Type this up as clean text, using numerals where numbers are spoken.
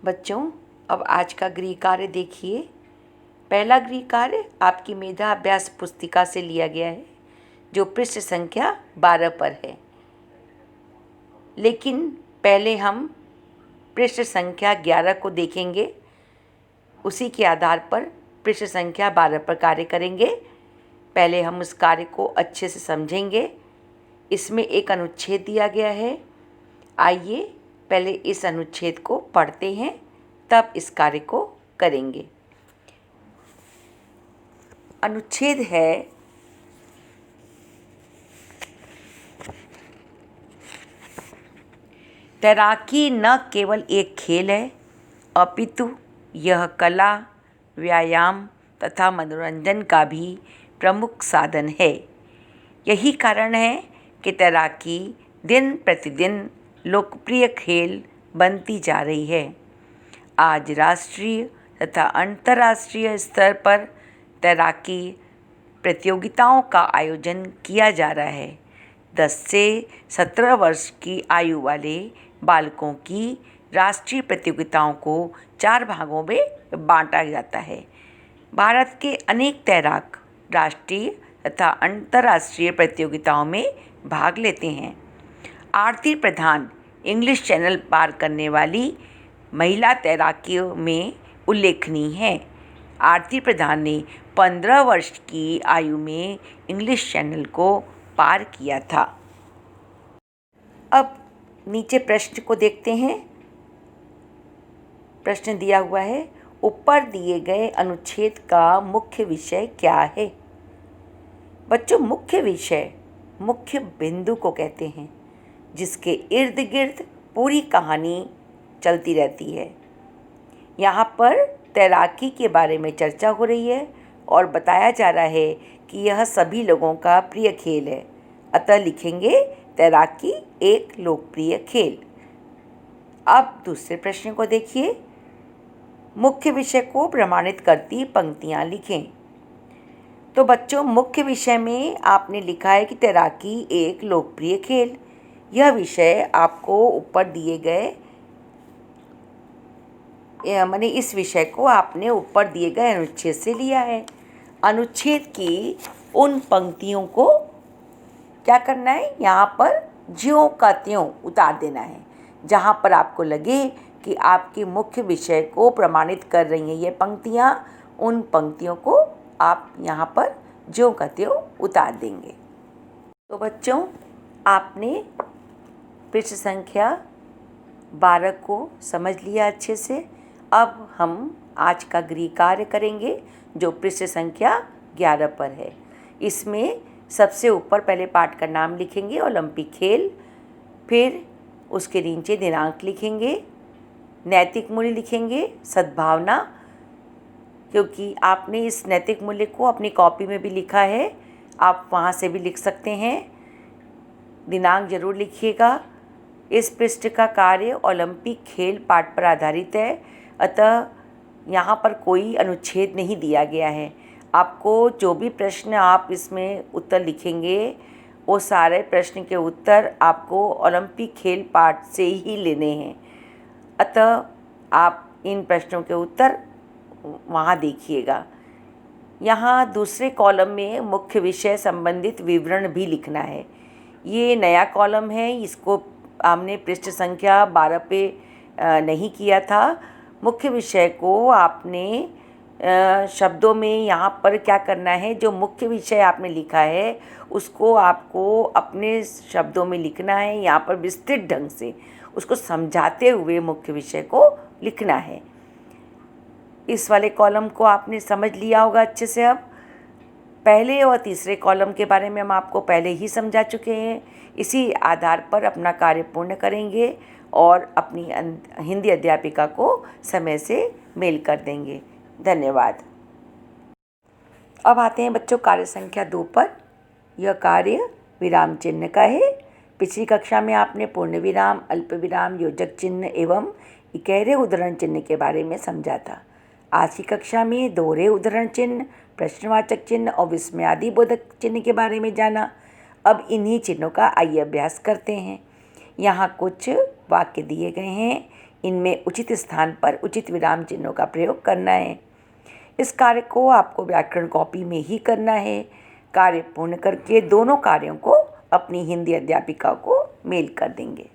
बच्चों, अब आज का गृह कार्य देखिए। पहला गृह कार्य आपकी मेधा अभ्यास पुस्तिका से लिया गया है, जो पृष्ठ संख्या 12 पर है। लेकिन पहले हम पृष्ठ संख्या 11 को देखेंगे, उसी के आधार पर पृष्ठ संख्या 12 पर कार्य करेंगे। पहले हम उस कार्य को अच्छे से समझेंगे। इसमें एक अनुच्छेद दिया गया है। आइए पहले इस अनुच्छेद को पढ़ते हैं, तब इस कार्य को करेंगे। अनुच्छेद है, तैराकी न केवल एक खेल है, अपितु यह कला, व्यायाम तथा मनोरंजन का भी प्रमुख साधन है। यही कारण है कि तैराकी दिन प्रतिदिन लोकप्रिय खेल बनती जा रही है। आज राष्ट्रीय तथा अंतर्राष्ट्रीय स्तर पर तैराकी प्रतियोगिताओं का आयोजन किया जा रहा है। 10 से 17 वर्ष की आयु वाले बालकों की राष्ट्रीय प्रतियोगिताओं को 4 भागों में बांटा जाता है। भारत के अनेक तैराक राष्ट्रीय तथा अंतर्राष्ट्रीय प्रतियोगिताओं में भाग लेते हैं। आरती प्रधान इंग्लिश चैनल पार करने वाली महिला तैराकियों में उल्लेखनीय है। आरती प्रधान ने 15 वर्ष की आयु में इंग्लिश चैनल को पार किया था। अब नीचे प्रश्न को देखते हैं। प्रश्न दिया हुआ है, ऊपर दिए गए अनुच्छेद का मुख्य विषय क्या है? बच्चों, मुख्य विषय मुख्य बिंदु को कहते हैं, जिसके इर्द गिर्द पूरी कहानी चलती रहती है। यहाँ पर तैराकी के बारे में चर्चा हो रही है और बताया जा रहा है कि यह सभी लोगों का प्रिय खेल है। अतः लिखेंगे तैराकी एक लोकप्रिय खेल। अब दूसरे प्रश्न को देखिए, मुख्य विषय को प्रमाणित करती पंक्तियाँ लिखें। तो बच्चों, मुख्य विषय में आपने लिखा है कि तैराकी एक लोकप्रिय खेल। यह विषय आपको ऊपर दिए गए माने इस विषय को आपने ऊपर दिए गए अनुच्छेद से लिया है। अनुच्छेद की उन पंक्तियों को क्या करना है, यहाँ पर ज्यों का त्यों उतार देना है। जहाँ पर आपको लगे कि आपके मुख्य विषय को प्रमाणित कर रही हैं ये पंक्तियाँ, उन पंक्तियों को आप यहाँ पर ज्यों का त्यों उतार देंगे। तो बच्चों, आपने पृष्ठ संख्या 12 को समझ लिया अच्छे से। अब हम आज का गृह कार्य करेंगे, जो पृष्ठ संख्या 11 पर है। इसमें सबसे ऊपर पहले पाठ का नाम लिखेंगे, ओलंपिक खेल। फिर उसके नीचे दिनांक लिखेंगे, नैतिक मूल्य लिखेंगे, सद्भावना, क्योंकि आपने इस नैतिक मूल्य को अपनी कॉपी में भी लिखा है, आप वहाँ से भी लिख सकते हैं। दिनांक जरूर लिखिएगा। इस पृष्ठ का कार्य ओलंपिक खेल पाठ पर आधारित है, अतः यहाँ पर कोई अनुच्छेद नहीं दिया गया है। आपको जो भी प्रश्न आप इसमें उत्तर लिखेंगे, वो सारे प्रश्न के उत्तर आपको ओलंपिक खेल पाठ से ही लेने हैं। अतः आप इन प्रश्नों के उत्तर वहाँ देखिएगा। यहाँ दूसरे कॉलम में मुख्य विषय संबंधित विवरण भी लिखना है। ये नया कॉलम है, इसको हमने पृष्ठ संख्या 12 पे नहीं किया था। मुख्य विषय को आपने शब्दों में यहाँ पर क्या करना है, जो मुख्य विषय आपने लिखा है उसको आपको अपने शब्दों में लिखना है। यहाँ पर विस्तृत ढंग से उसको समझाते हुए मुख्य विषय को लिखना है। इस वाले कॉलम को आपने समझ लिया होगा अच्छे से। अब पहले और तीसरे कॉलम के बारे में हम आपको पहले ही समझा चुके हैं। इसी आधार पर अपना कार्य पूर्ण करेंगे और अपनी हिंदी अध्यापिका को समय से मेल कर देंगे। धन्यवाद। अब आते हैं बच्चों कार्य संख्या 2 पर। यह कार्य विराम चिन्ह का है। पिछली कक्षा में आपने पूर्ण विराम, अल्प विराम, योजक चिन्ह एवं इकहरे उद्धरण चिन्ह के बारे में समझा था। आज की कक्षा में दोहरे उद्धरण चिन्ह, प्रश्नवाचक चिन्ह और विस्मयादि बोधक चिन्ह के बारे में जाना। अब इन्हीं चिन्हों का आइए अभ्यास करते हैं। यहाँ कुछ वाक्य दिए गए हैं, इनमें उचित स्थान पर उचित विराम चिन्हों का प्रयोग करना है। इस कार्य को आपको व्याकरण कॉपी में ही करना है। कार्य पूर्ण करके दोनों कार्यों को अपनी हिंदी अध्यापिका को मेल कर देंगे।